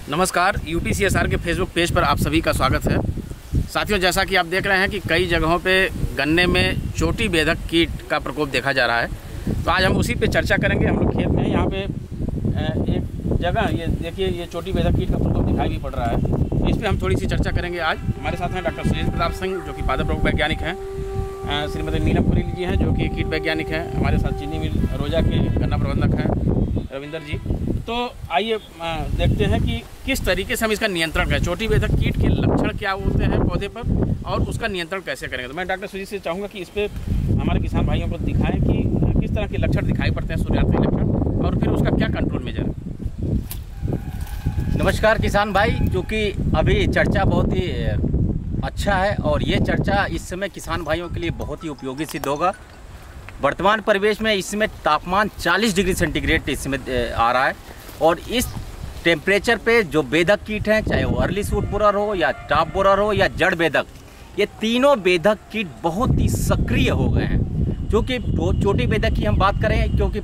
नमस्कार, UTCSR के Facebook page पर आप सभी का स्वागत है। साथियों, जैसा कि आप देख रहे हैं कि कई जगहों पे गन्ने में चोटी बेधक कीट का प्रकोप देखा जा रहा है, तो आज हम उसी पे चर्चा करेंगे। हम लोग खेत में यहाँ पे एक जगह ये देखिए, ये चोटी बेधक कीट का प्रकोप दिखाई भी पड़ रहा है, तो इस पर हम थोड़ी सी चर्चा करेंगे। आज हमारे साथ हैं डॉक्टर सुरेश प्रताप सिंह, जो कि पादप रोग वैज्ञानिक हैं, श्रीमती नीलम कुरेली जी हैं, जो कि कीट वैज्ञानिक हैं, हमारे साथ चीनी मिल रोजा के गन्ना प्रबंधक हैं रविंदर जी। तो आइए देखते हैं कि किस तरीके से हम इसका नियंत्रण करें। चोटी बेधक कीट के लक्षण क्या होते हैं पौधे पर और उसका नियंत्रण कैसे करेंगे। तो मैं डॉक्टर सुरेश से चाहूँगा कि इस पर हमारे किसान भाइयों को दिखाएं कि किस तरह के लक्षण दिखाई पड़ते हैं, शुरुआती लक्षण, और फिर उसका क्या कंट्रोल मेजर है। नमस्कार किसान भाई, जो कि अभी चर्चा बहुत ही अच्छा है और ये चर्चा इस समय किसान भाइयों के लिए बहुत ही उपयोगी सिद्ध होगा। वर्तमान परिवेश में इसमें तापमान 40 डिग्री सेंटीग्रेड इसमें आ रहा है और इस टेम्परेचर पे जो बेधक कीट हैं, चाहे वो अर्ली सूट बोरर हो या टॉप बोरर हो या जड़ बेधक, ये तीनों बेधक कीट बहुत ही सक्रिय हो गए हैं। जो कि चोटी बेधक की हम बात करें, क्योंकि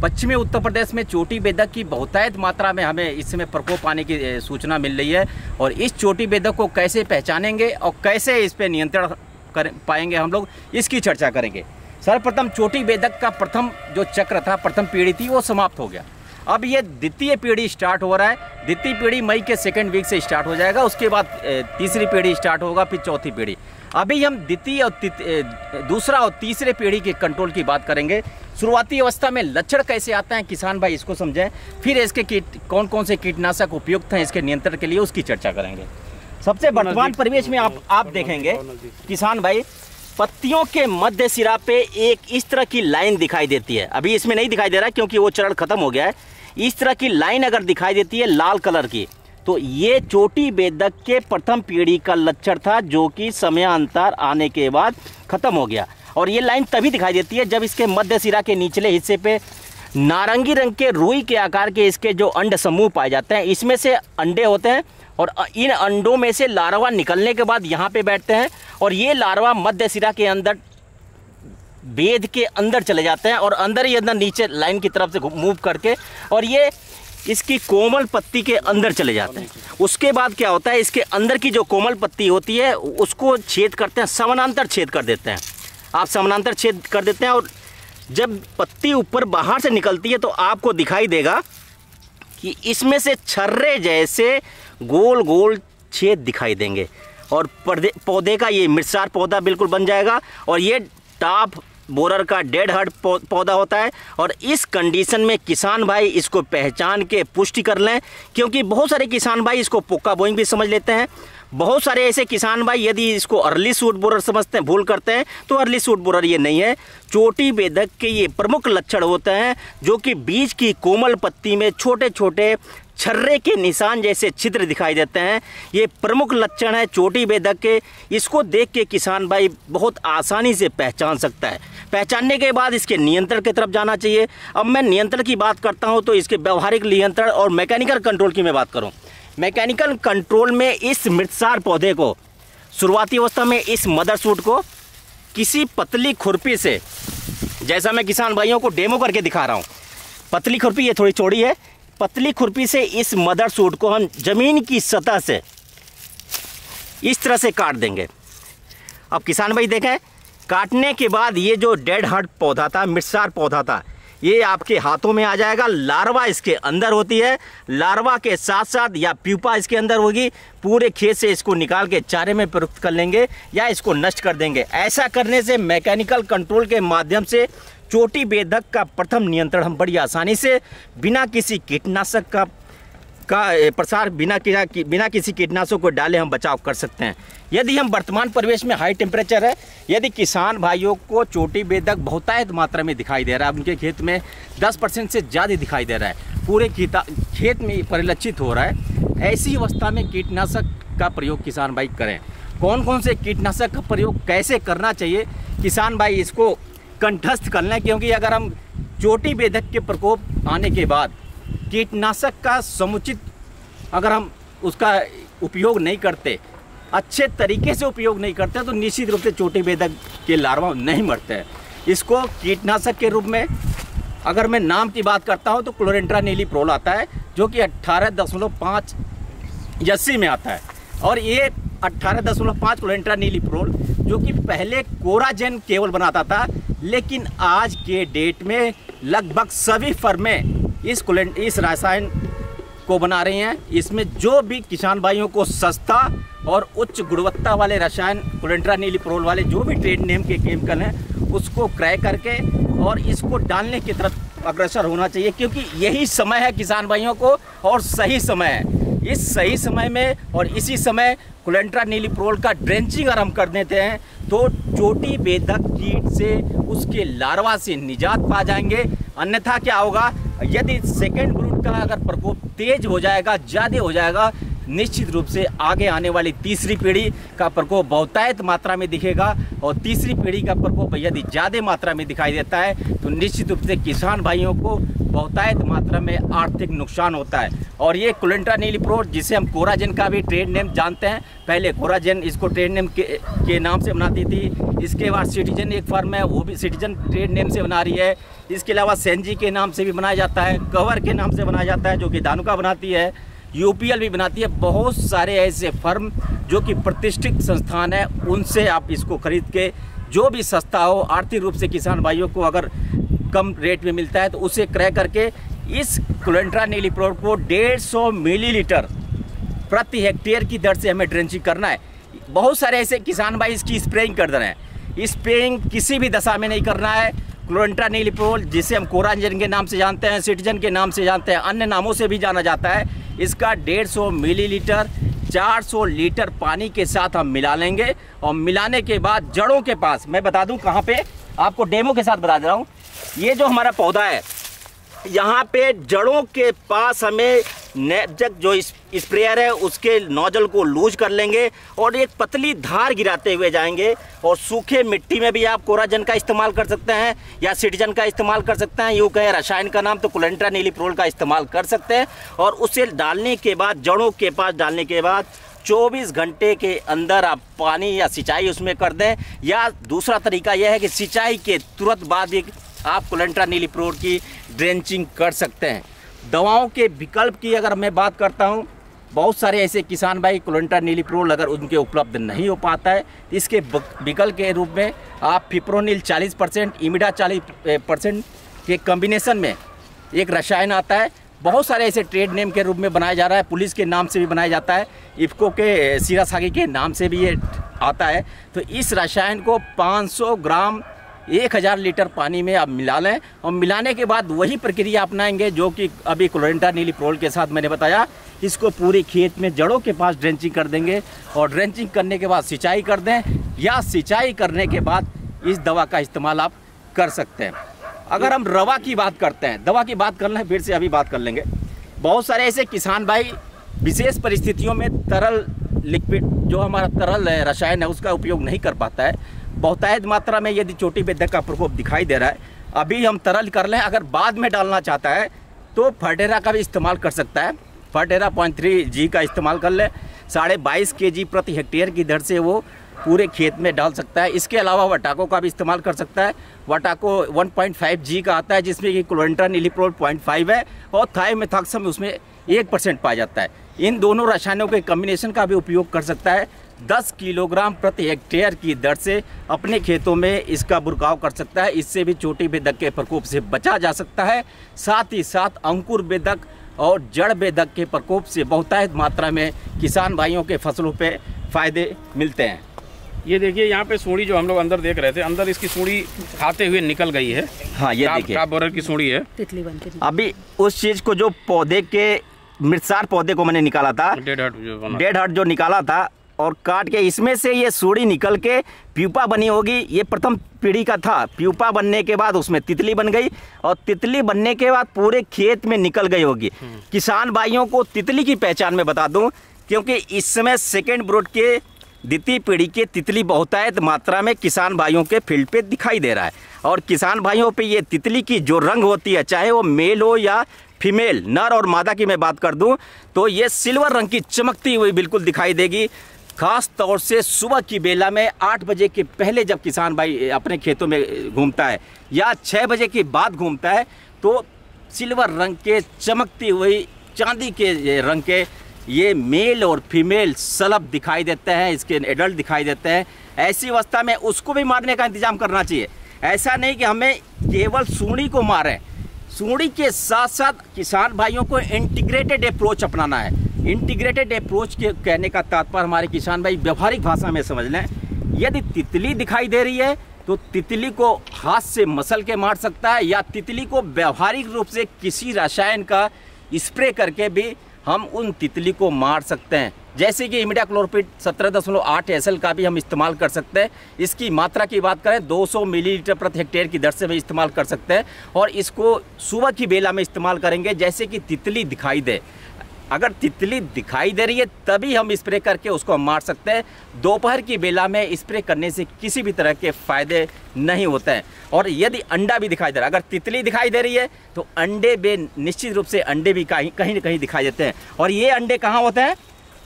पश्चिमी उत्तर प्रदेश में चोटी बेधक की बहुतायत मात्रा में हमें इस समय प्रकोप आने की सूचना मिल रही है। और इस चोटी बेधक को कैसे पहचानेंगे और कैसे इस पर नियंत्रण कर पाएंगे, हम लोग इसकी चर्चा करेंगे। सर्वप्रथम चोटी बेधक का प्रथम जो चक्र था, प्रथम पीढ़ी थी, वो समाप्त हो गया। अब ये द्वितीय पीढ़ी स्टार्ट हो रहा है। द्वितीय पीढ़ी मई के सेकेंड वीक से स्टार्ट हो जाएगा, उसके बाद तीसरी पीढ़ी स्टार्ट होगा, फिर चौथी पीढ़ी। अभी हम द्वितीय और दूसरा और तीसरे पीढ़ी के कंट्रोल की बात करेंगे। शुरुआती अवस्था में लक्षण कैसे आते हैं किसान भाई, इसको समझें। फिर इसके कौन कौन से कीटनाशक उपयुक्त हैं इसके नियंत्रण के लिए, उसकी चर्चा करेंगे। सबसे वर्तमान परिवेश में आप देखेंगे किसान भाई, पत्तियों के मध्य सिरा पे एक इस तरह की लाइन दिखाई देती है। अभी इसमें नहीं दिखाई दे रहा क्योंकि वो चरण खत्म हो गया है। इस तरह की लाइन अगर दिखाई देती है लाल कलर की, तो ये चोटी बेधक के प्रथम पीढ़ी का लक्षण था, जो कि समयांतर आने के बाद खत्म हो गया। और ये लाइन तभी दिखाई देती है जब इसके मध्य सिरा के निचले हिस्से पे नारंगी रंग के रुई के आकार के इसके जो अंड समूह पाए जाते हैं, इसमें से अंडे होते हैं और इन अंडों में से लार्वा निकलने के बाद यहाँ पे बैठते हैं और ये लार्वा मध्य सिरा के अंदर बेध के अंदर चले जाते हैं और अंदर ही अंदर नीचे लाइन की तरफ से मूव करके और ये इसकी कोमल पत्ती के अंदर चले जाते हैं। उसके बाद क्या होता है, इसके अंदर की जो कोमल पत्ती होती है उसको छेद करते हैं, समानांतर छेद कर देते हैं। आप समानांतर छेद कर देते हैं और जब पत्ती ऊपर बाहर से निकलती है तो आपको दिखाई देगा कि इसमें से छर्रे जैसे गोल गोल छेद दिखाई देंगे और पौधे का ये मिर्चार पौधा बिल्कुल बन जाएगा। और ये टॉप बोरर का डेड हर्ड पौधा होता है। और इस कंडीशन में किसान भाई इसको पहचान के पुष्टि कर लें, क्योंकि बहुत सारे किसान भाई इसको पोका बोइंग भी समझ लेते हैं। बहुत सारे ऐसे किसान भाई यदि इसको अर्ली सूट बोरर समझते हैं, भूल करते हैं, तो अर्ली सूट बोरर ये नहीं है। चोटी बेधक के ये प्रमुख लक्षण होते हैं, जो कि बीज की कोमल पत्ती में छोटे छोटे छर्रे के निशान जैसे छिद्र दिखाई देते हैं। ये प्रमुख लक्षण है चोटी बेधक के। इसको देख के किसान भाई बहुत आसानी से पहचान सकता है। पहचानने के बाद इसके नियंत्रण की तरफ जाना चाहिए। अब मैं नियंत्रण की बात करता हूँ तो इसके व्यवहारिक नियंत्रण और मैकेनिकल कंट्रोल की मैं बात करूँ। मैकेनिकल कंट्रोल में इस मृतसार पौधे को शुरुआती अवस्था में इस मदर सूट को किसी पतली खुरपी से, जैसा मैं किसान भाइयों को डेमो करके दिखा रहा हूँ, पतली खुरपी, ये थोड़ी चौड़ी है, पतली खुरपी से इस मदर सूट को हम जमीन की सतह से इस तरह से काट देंगे। अब किसान भाई देखें, काटने के बाद ये जो डेड हर्ड पौधा था, मिर्चार पौधा था, ये आपके हाथों में आ जाएगा। लार्वा इसके अंदर होती है, लार्वा के साथ साथ या प्यूपा इसके अंदर होगी। पूरे खेत से इसको निकाल के चारे में प्रयुक्त कर लेंगे या इसको नष्ट कर देंगे। ऐसा करने से मैकेनिकल कंट्रोल के माध्यम से चोटी बेधक का प्रथम नियंत्रण हम बड़ी आसानी से बिना किसी कीटनाशक का प्रसार, बिना किसी कीटनाशक को डाले हम बचाव कर सकते हैं। यदि हम वर्तमान परिवेश में हाई टेम्परेचर है, यदि किसान भाइयों को चोटी बेधक बहुतायत मात्रा में दिखाई दे रहा है, उनके खेत में 10% से ज़्यादा दिखाई दे रहा है, पूरे खेत में परिलक्षित हो रहा है, ऐसी अवस्था में कीटनाशक का प्रयोग किसान भाई करें। कौन कौन से कीटनाशक का प्रयोग कैसे करना चाहिए, किसान भाई इसको कंठस्थ कर लें, क्योंकि अगर हम चोटी बेधक के प्रकोप आने के बाद कीटनाशक का समुचित अगर हम उसका उपयोग नहीं करते, अच्छे तरीके से उपयोग नहीं करते, तो निश्चित रूप से चोटी बेधक के लार्वा नहीं मरते हैं। इसको कीटनाशक के रूप में अगर मैं नाम की बात करता हूं तो क्लोरेंट्रानिलीप्रोल आता है, जो कि 18.5 80 में आता है। और ये 18.5 कोलेंट्रा नीलिप्रोल जो कि पहले कोराजेन केवल बनाता था, लेकिन आज के डेट में लगभग सभी फर्में इस रसायन को बना रही हैं। इसमें जो भी किसान भाइयों को सस्ता और उच्च गुणवत्ता वाले रसायन कोलेंट्रा नीलिप्रोल वाले जो भी ट्रेड नेम के केमिकल हैं उसको क्रय करके और इसको डालने की तरफ अग्रसर होना चाहिए, क्योंकि यही समय है किसान भाइयों को और सही समय है। इस सही समय में और इसी समय कोलेंट्रा नीलिप्रोल का ड्रेंचिंग अगर हम कर देते हैं तो चोटी बेधक कीट से उसके लार्वा से निजात पा जाएंगे। अन्यथा क्या होगा, यदि सेकेंड ब्रूड का अगर प्रकोप तेज हो जाएगा, ज़्यादा हो जाएगा, निश्चित रूप से आगे आने वाली तीसरी पीढ़ी का प्रकोप बहुतायत मात्रा में दिखेगा। और तीसरी पीढ़ी का प्रकोप यदि ज़्यादा मात्रा में दिखाई देता है तो निश्चित रूप से किसान भाइयों को बहुतायत मात्रा में आर्थिक नुकसान होता है। और ये कोलेंट्रा नीलिप्रोल जिसे हम कोराजेन का भी ट्रेड नेम जानते हैं, पहले कोराजेन इसको ट्रेड नेम के नाम से बनाती थी। इसके बाद सिटीजन एक फर्म है, वो भी सिटीजन ट्रेड नेम से बना रही है। इसके अलावा सेंजी के नाम से भी बनाया जाता है, कवर के नाम से बनाया जाता है जो कि धानुका बनाती है, यूपीएल भी बनाती है। बहुत सारे ऐसे फर्म जो कि प्रतिष्ठित संस्थान है, उनसे आप इसको खरीद के जो भी सस्ता हो, आर्थिक रूप से किसान भाइयों को अगर कम रेट में मिलता है तो उसे क्रय करके इस कोलेंट्रा नीलिप्रोल को 150 मिलीलीटर प्रति हेक्टेयर की दर से हमें ड्रेंचिंग करना है। बहुत सारे ऐसे किसान भाई इसकी स्प्रेइंग कर रहे हैं। स्प्रेइंग किसी भी दशा में नहीं करना है। कोलेंट्रा नीलिप्रोल जिसे हम कोराजेन के नाम से जानते हैं, सिटीजन के नाम से जानते हैं, अन्य नामों से भी जाना जाता है, इसका 150 मिलीलीटर 400 लीटर पानी के साथ हम मिला लेंगे। और मिलाने के बाद जड़ों के पास, मैं बता दूं कहाँ पे, आपको डेमो के साथ बता दे रहा हूँ। ये जो हमारा पौधा है, यहाँ पे जड़ों के पास हमें नैपजक जो स्प्रेयर है उसके नोजल को लूज कर लेंगे और एक पतली धार गिराते हुए जाएंगे। और सूखे मिट्टी में भी आप कोराजेन का इस्तेमाल कर सकते हैं या सिटीजन का इस्तेमाल कर सकते हैं, यूँ कहें रसायन का नाम तो कोलेंट्रा नीलिप्रोल का इस्तेमाल कर सकते हैं। और उसे डालने के बाद, जड़ों के पास डालने के बाद 24 घंटे के अंदर आप पानी या सिंचाई उसमें कर दें। या दूसरा तरीका यह है कि सिंचाई के तुरंत बाद ही आप कोलेंट्रा नीलिप्रोल की ड्रेंचिंग कर सकते हैं। दवाओं के विकल्प की अगर मैं बात करता हूं, बहुत सारे ऐसे किसान भाई कोलेंट्रा नीलिप्रोल अगर उनके उपलब्ध नहीं हो पाता है तो इसके विकल्प के रूप में आप फिप्रोनिल 40%, इमिडा 40% के कॉम्बिनेशन में एक रसायन आता है। बहुत सारे ऐसे ट्रेड नेम के रूप में बनाया जा रहा है, पुलिस के नाम से भी बनाया जाता है, इफ्को के सीरासागी के नाम से भी ये आता है। तो इस रसायन को 500 ग्राम 1000 लीटर पानी में आप मिला लें और मिलाने के बाद वही प्रक्रिया अपनाएंगे जो कि अभी कोलेंट्रा नीलिप्रोल के साथ मैंने बताया। इसको पूरे खेत में जड़ों के पास ड्रेंचिंग कर देंगे और ड्रेंचिंग करने के बाद सिंचाई कर दें, या सिंचाई करने के बाद इस दवा का इस्तेमाल आप कर सकते हैं। अगर हम रवा की बात करते हैं, दवा की बात कर लें, फिर से अभी बात कर लेंगे। बहुत सारे ऐसे किसान भाई विशेष परिस्थितियों में तरल लिक्विड जो हमारा तरल रसायन है उसका उपयोग नहीं कर पाता है। बहुतायत मात्रा में यदि चोटी बेधक का प्रकोप दिखाई दे रहा है, अभी हम तरल कर लें, अगर बाद में डालना चाहता है तो फर्टेरा का भी इस्तेमाल कर सकता है। फर्टेरा 0.3G का इस्तेमाल कर ले, 22.5 kg प्रति हेक्टेयर की दर से वो पूरे खेत में डाल सकता है। इसके अलावा वटाको का भी इस्तेमाल कर सकता है। वटाको 1.5G का आता है जिसमें कि कोलेंट्रा नीलिप्रोल 0.5 है और थायोमेथॉक्सम उसमें 1% पाया जाता है। इन दोनों रसायनों के कॉम्बिनेशन का भी उपयोग कर सकता है। 10 किलोग्राम प्रति हेक्टेयर की दर से अपने खेतों में इसका बुरकाव कर सकता है। इससे भी चोटी बेधक के प्रकोप से बचा जा सकता है। साथ ही साथ अंकुर बेधक और जड़ बेधक के प्रकोप से बहुतायत मात्रा में किसान भाइयों के फसलों पे फायदे मिलते हैं। ये देखिए यहाँ पे सूढ़ी जो हम लोग अंदर देख रहे थे, अंदर इसकी सूढ़ी खाते हुए निकल गई है। हाँ, ये देखिए काप बोरर की सूढ़ी है। तितली बन के अभी उस चीज़ को जो पौधे के मिर्चार पौधे को मैंने निकाला था, डेड हर्ट जो निकाला था और काट के इसमें से ये सूढ़ी निकल के प्यूपा बनी होगी। ये प्रथम पीढ़ी का था। प्यूपा बनने के बाद उसमें तितली बन गई और तितली बनने के बाद पूरे खेत में निकल गई होगी। किसान भाइयों को तितली की पहचान मैं बता दूं, क्योंकि इस समय सेकेंड ब्रूड के द्वितीय पीढ़ी के तितली बहुतायत मात्रा में किसान भाइयों के फील्ड पे दिखाई दे रहा है। और किसान भाइयों पे ये तितली की जो रंग होती है, चाहे वो मेल हो या फीमेल, नर और मादा की मैं बात कर दूं, तो ये सिल्वर रंग की चमकती हुई बिल्कुल दिखाई देगी। खास तौर से सुबह की बेला में 8 बजे के पहले जब किसान भाई अपने खेतों में घूमता है या 6 बजे के बाद घूमता है तो सिल्वर रंग के चमकती हुई चांदी के रंग के ये मेल और फीमेल सलब दिखाई देते हैं, इसके एडल्ट दिखाई देते हैं, ऐसी अवस्था में उसको भी मारने का इंतजाम करना चाहिए। ऐसा नहीं कि हमें केवल सूंडी को मारें, सूंडी के साथ साथ किसान भाइयों को इंटीग्रेटेड अप्रोच अपनाना है। इंटीग्रेटेड अप्रोच के कहने का तात्पर्य हमारे किसान भाई व्यवहारिक भाषा में समझ लें। यदि तितली दिखाई दे रही है तो तितली को हाथ से मसल के मार सकता है, या तितली को व्यवहारिक रूप से किसी रसायन का स्प्रे करके भी हम उन तितली को मार सकते हैं। जैसे कि इमिडाक्लोप्रिड 17.8 SL का भी हम इस्तेमाल कर सकते हैं। इसकी मात्रा की बात करें 200 मिलीलीटर प्रति हेक्टेयर की दर से भी इस्तेमाल कर सकते हैं, और इसको सुबह की बेला में इस्तेमाल करेंगे जैसे कि तितली दिखाई दे। अगर तितली दिखाई दे रही है तभी हम स्प्रे करके उसको हम मार सकते हैं। दोपहर की बेला में स्प्रे करने से किसी भी तरह के फ़ायदे नहीं होते हैं। और यदि अंडा भी दिखाई दे रहा है, अगर तितली दिखाई दे रही है तो अंडे भी निश्चित रूप से अंडे भी कहीं न कहीं दिखाई देते हैं। और ये अंडे कहाँ होते हैं?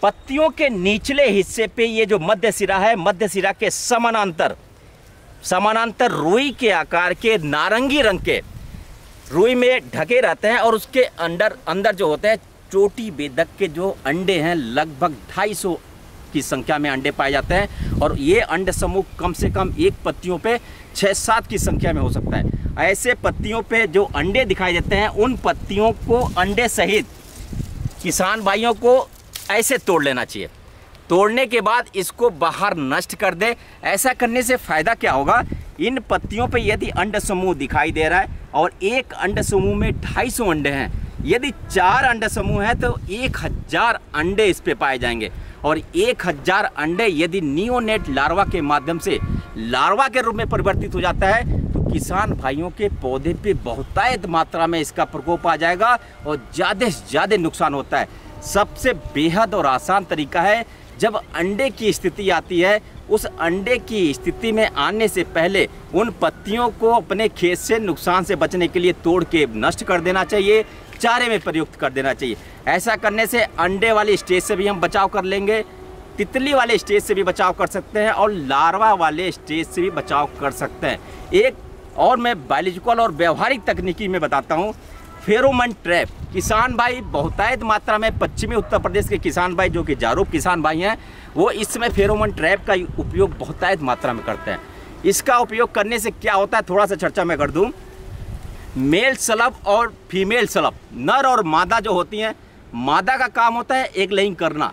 पत्तियों के निचले हिस्से पे, ये जो मध्य सिरा है, मध्य सिरा के समानांतर रुई के आकार के नारंगी रंग के रुई में ढके रहते हैं, और उसके अंदर जो होते हैं चोटी बेधक के जो अंडे हैं, लगभग 250 की संख्या में अंडे पाए जाते हैं। और ये अंड समूह कम से कम एक पत्तियों पे 6-7 की संख्या में हो सकता है। ऐसे पत्तियों पे जो अंडे दिखाई देते हैं, उन पत्तियों को अंडे सहित किसान भाइयों को ऐसे तोड़ लेना चाहिए। तोड़ने के बाद इसको बाहर नष्ट कर दे। ऐसा करने से फ़ायदा क्या होगा? इन पत्तियों पे यदि अंड समूह दिखाई दे रहा है और एक अंड समूह में 250 अंडे हैं, यदि 4 अंडे समूह है तो 1000 अंडे इस पे पाए जाएंगे। और 1000 अंडे यदि नियोनेट लार्वा के माध्यम से लार्वा के रूप में परिवर्तित हो जाता है तो किसान भाइयों के पौधे पे बहुतायत मात्रा में इसका प्रकोप आ जाएगा और ज़्यादा से ज़्यादा नुकसान होता है। सबसे बेहद और आसान तरीका है, जब अंडे की स्थिति आती है, उस अंडे की स्थिति में आने से पहले उन पत्तियों को अपने खेत से नुकसान से बचने के लिए तोड़ के नष्ट कर देना चाहिए, चारे में प्रयुक्त कर देना चाहिए। ऐसा करने से अंडे वाली स्टेज से भी हम बचाव कर लेंगे, तितली वाले स्टेज से भी बचाव कर सकते हैं, और लार्वा वाले स्टेज से भी बचाव कर सकते हैं। एक और मैं बायोलॉजिकल और व्यवहारिक तकनीकी में बताता हूँ, फेरोमोन ट्रैप। किसान भाई बहुतायत मात्रा में पश्चिमी उत्तर प्रदेश के किसान भाई जो कि जागरूक किसान भाई हैं, वो इस समय फेरोमोन ट्रैप का उपयोग बहुतायत मात्रा में करते हैं। इसका उपयोग करने से क्या होता है, थोड़ा सा चर्चा मैं कर दूं। मेल सलब और फीमेल सलब, नर और मादा जो होती हैं, मादा का काम होता है एक लेइंग करना,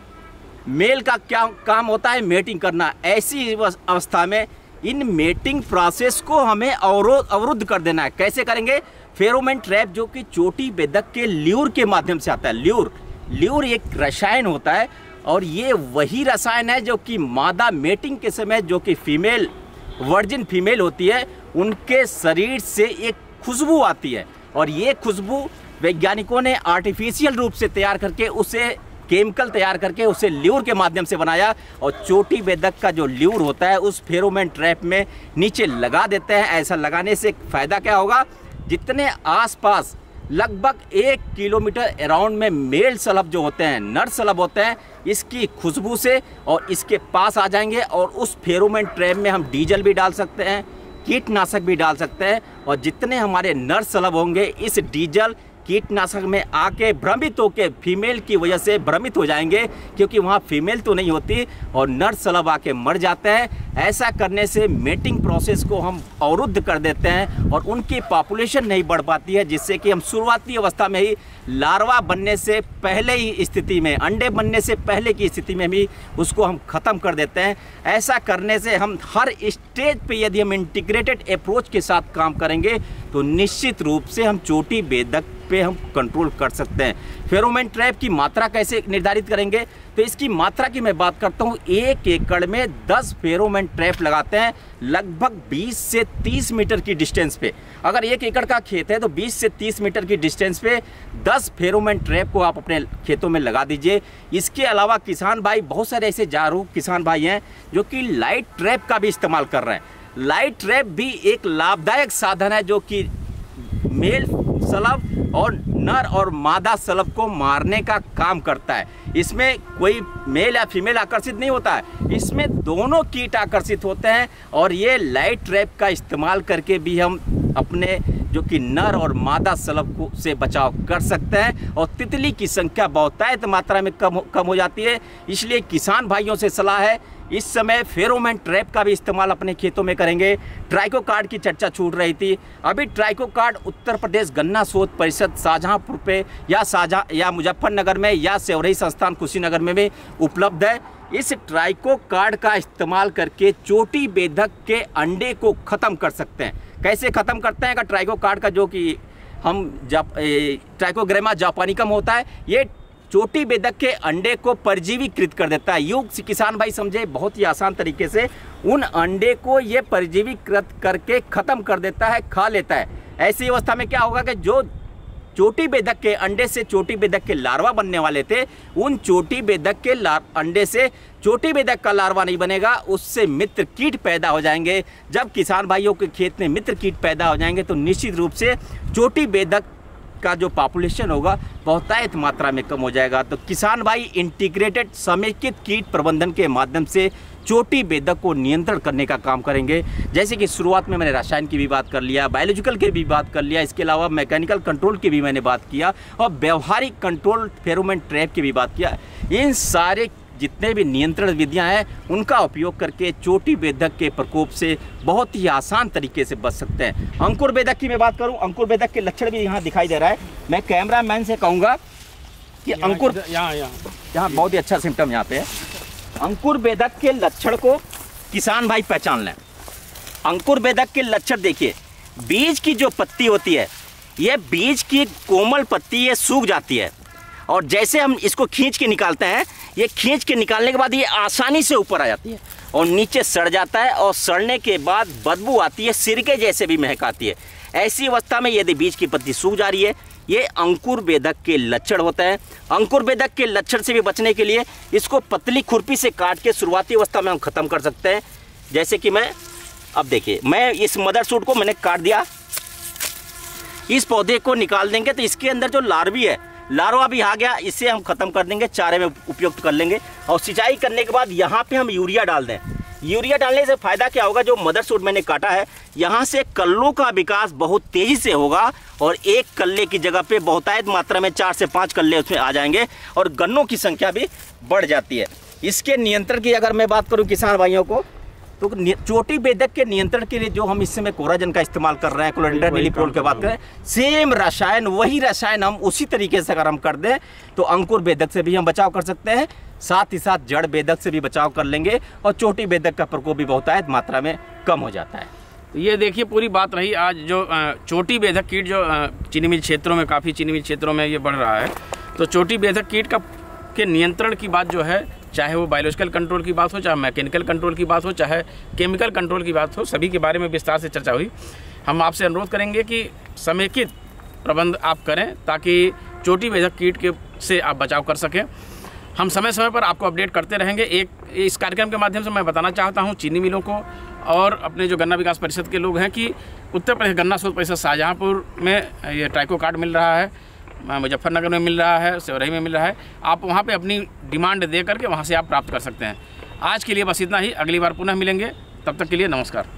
मेल का क्या काम होता है मेटिंग करना। ऐसी अवस्था में इन मेटिंग प्रोसेस को हमें अवरुद्ध कर देना है। कैसे करेंगे? फेरोमोन ट्रैप जो कि चोटी बेधक के ल्यूर के माध्यम से आता है। ल्यूर एक रसायन होता है, और ये वही रसायन है जो कि मादा मेटिंग के समय जो कि फीमेल वर्जिन फीमेल होती है, उनके शरीर से एक खुशबू आती है, और ये खुशबू वैज्ञानिकों ने आर्टिफिशियल रूप से तैयार करके उसे केमिकल तैयार करके उसे ल्यूर के माध्यम से बनाया, और चोटी बेधक का जो ल्यूर होता है उस फेरोमोन ट्रैप में नीचे लगा देते हैं। ऐसा लगाने से फ़ायदा क्या होगा? जितने आसपास लगभग 1 किलोमीटर अराउंड में मेल सलब जो होते हैं, नर सलब होते हैं, इसकी खुशबू से और इसके पास आ जाएंगे, और उस फेरोमोन ट्रैप में हम डीजल भी डाल सकते हैं, कीटनाशक भी डाल सकते हैं, और जितने हमारे नर सलब होंगे इस डीजल कीटनाशक में आके भ्रमित होकर फीमेल की वजह से भ्रमित हो जाएंगे, क्योंकि वहाँ फीमेल तो नहीं होती और नर सलब आके मर जाते हैं। ऐसा करने से मेटिंग प्रोसेस को हम अवरुद्ध कर देते हैं और उनकी पॉपुलेशन नहीं बढ़ पाती है, जिससे कि हम शुरुआती अवस्था में ही लार्वा बनने से पहले ही स्थिति में, अंडे बनने से पहले की स्थिति में भी उसको हम ख़त्म कर देते हैं। ऐसा करने से हम हर स्टेज पे यदि हम इंटीग्रेटेड अप्रोच के साथ काम करेंगे तो निश्चित रूप से हम चोटी बेधक पे हम कंट्रोल कर सकते हैं। फेरोमोन ट्रैप की मात्रा कैसे निर्धारित करेंगे? तो इसकी मात्रा की मैं बात करता हूँ। 1 एकड़ में 10 फेरोमोन ट्रैप लगाते हैं, लगभग 20 से 30 मीटर की डिस्टेंस पे। अगर 1 एकड़ का खेत है तो 20 से 30 मीटर की डिस्टेंस पे 10 फेरोमोन ट्रैप को आप अपने खेतों में लगा दीजिए। इसके अलावा किसान भाई, बहुत सारे ऐसे जागरूक किसान भाई हैं जो कि लाइट ट्रैप का भी इस्तेमाल कर रहे हैं। लाइट ट्रैप भी एक लाभदायक साधन है जो कि मेल सलब और नर और मादा सलब को मारने का काम करता है। इसमें कोई मेल या फीमेल आकर्षित नहीं होता है, इसमें दोनों कीट आकर्षित होते हैं। और ये लाइट ट्रैप का इस्तेमाल करके भी हम अपने जो कि नर और मादा शलभ से बचाव कर सकते हैं और तितली की संख्या बहुतायत मात्रा में कम हो जाती है। इसलिए किसान भाइयों से सलाह है, इस समय फेरोमोन ट्रैप का भी इस्तेमाल अपने खेतों में करेंगे। ट्राइको कार्ड की चर्चा छूट रही थी, अभी ट्राइको कार्ड उत्तर प्रदेश गन्ना शोध परिषद शाहजहांपुर पे या मुजफ्फरनगर में या सेवरही संस्थान कुशीनगर में भी उपलब्ध है। इस ट्राइको कार्ड का इस्तेमाल करके चोटी बेधक के अंडे को ख़त्म कर सकते हैं। कैसे ख़त्म करते हैं? का ट्राइको कार्ड का जो कि हम ट्राइकोग्रामा जापानिकम होता है, ये चोटी बेधक के अंडे को परजीवीकृत कर देता है। यूं किसान भाई समझे, बहुत ही आसान तरीके से उन अंडे को ये परजीवीकृत करके ख़त्म कर देता है, खा लेता है। ऐसी अवस्था में क्या होगा कि जो चोटी बेधक के अंडे से चोटी बेधक के लार्वा बनने वाले थे, उन चोटी बेधक के अंडे से चोटी बेधक का लार्वा नहीं बनेगा, उससे मित्र कीट पैदा हो जाएंगे। जब किसान भाइयों के खेत में मित्र कीट पैदा हो जाएंगे तो निश्चित रूप से चोटी बेधक का जो पॉपुलेशन होगा बहुतायत मात्रा में कम हो जाएगा। तो किसान भाई इंटीग्रेटेड समेकित कीट प्रबंधन के माध्यम से चोटी बेधक को नियंत्रण करने का काम करेंगे। जैसे कि शुरुआत में मैंने रसायन की भी बात कर लिया, बायोलॉजिकल की भी बात कर लिया, इसके अलावा मैकेनिकल कंट्रोल की भी मैंने बात किया और व्यवहारिक कंट्रोल फेरोमोन ट्रैप की भी बात किया। इन सारे जितने भी नियंत्रण विधियां हैं उनका उपयोग करके चोटी बेधक के प्रकोप से बहुत ही आसान तरीके से बच सकते हैं। अंकुर बेधक की मैं बात करूं, अंकुर बेधक के लक्षण भी यहाँ दिखाई दे रहा है। मैं कैमरामैन से कहूँगा कि अंकुर यहाँ बहुत ही अच्छा सिम्टम यहाँ पे है। अंकुर बेधक के लक्षण को किसान भाई पहचान लें। अंकुर बेधक के लक्षण देखिए, बीज की जो पत्ती होती है, ये बीज की कोमल पत्ती ये सूख जाती है और जैसे हम इसको खींच के निकालते हैं, ये खींच के निकालने के बाद ये आसानी से ऊपर आ जाती है और नीचे सड़ जाता है और सड़ने के बाद बदबू आती है, सिरके जैसे भी महक आती है। ऐसी अवस्था में यदि बीज की पत्ती सूख जा रही है, ये अंकुर बेधक के लक्षण होते हैं। अंकुर बेधक के लक्षण से भी बचने के लिए इसको पतली खुरपी से काट के शुरुआती अवस्था में हम ख़त्म कर सकते हैं। जैसे कि अब देखिए, मैं इस मदर सूट को मैंने काट दिया, इस पौधे को निकाल देंगे तो इसके अंदर जो लार्वी है, लार्वा भी आ गया, इसे हम ख़त्म कर देंगे, चारे में उपयुक्त कर लेंगे और सिंचाई करने के बाद यहाँ पे हम यूरिया डाल दें। यूरिया डालने से फ़ायदा क्या होगा, जो मदर सूट मैंने काटा है, यहाँ से कल्लों का विकास बहुत तेज़ी से होगा और एक कल्ले की जगह पे बहुतायत मात्रा में 4 से 5 कल्ले उसमें आ जाएंगे और गन्नों की संख्या भी बढ़ जाती है। इसके नियंत्रण की अगर मैं बात करूँ किसान भाइयों को, तो चोटी बेधक के नियंत्रण के लिए जो हम इस समय कोराजन का इस्तेमाल कर रहे हैं, क्लोरिनेटेड मिलीप्रोल की बात करें, सेम रसायन, वही रसायन हम उसी तरीके से अगर हम कर दें तो अंकुर बेधक से भी हम बचाव कर सकते हैं, साथ ही साथ जड़ बेधक से भी बचाव कर लेंगे और चोटी बेधक का प्रकोप भी बहुतायत मात्रा में कम हो जाता है। तो ये देखिए पूरी बात रही आज जो चोटी बेधक कीट जो चीनी मिल क्षेत्रों में, काफ़ी चीनी मिल क्षेत्रों में ये बढ़ रहा है, तो चोटी बेधक कीट के नियंत्रण की बात जो है, चाहे वो बायोलॉजिकल कंट्रोल की बात हो, चाहे मैकेनिकल कंट्रोल की बात हो, चाहे केमिकल कंट्रोल की बात हो, सभी के बारे में विस्तार से चर्चा हुई। हम आपसे अनुरोध करेंगे कि समेकित प्रबंध आप करें ताकि चोटी बेधक कीट से आप बचाव कर सकें। हम समय समय पर आपको अपडेट करते रहेंगे। इस कार्यक्रम के माध्यम से मैं बताना चाहता हूँ चीनी मिलों को और अपने जो गन्ना विकास परिषद के लोग हैं कि उत्तर प्रदेश गन्ना शोध परिषद शाहजहांपुर में ये ट्राइको कार्ड मिल रहा है, मुजफ्फरनगर में मिल रहा है, सेवरही में मिल रहा है। आप वहाँ पे अपनी डिमांड दे करके वहाँ से आप प्राप्त कर सकते हैं। आज के लिए बस इतना ही, अगली बार पुनः मिलेंगे, तब तक के लिए नमस्कार।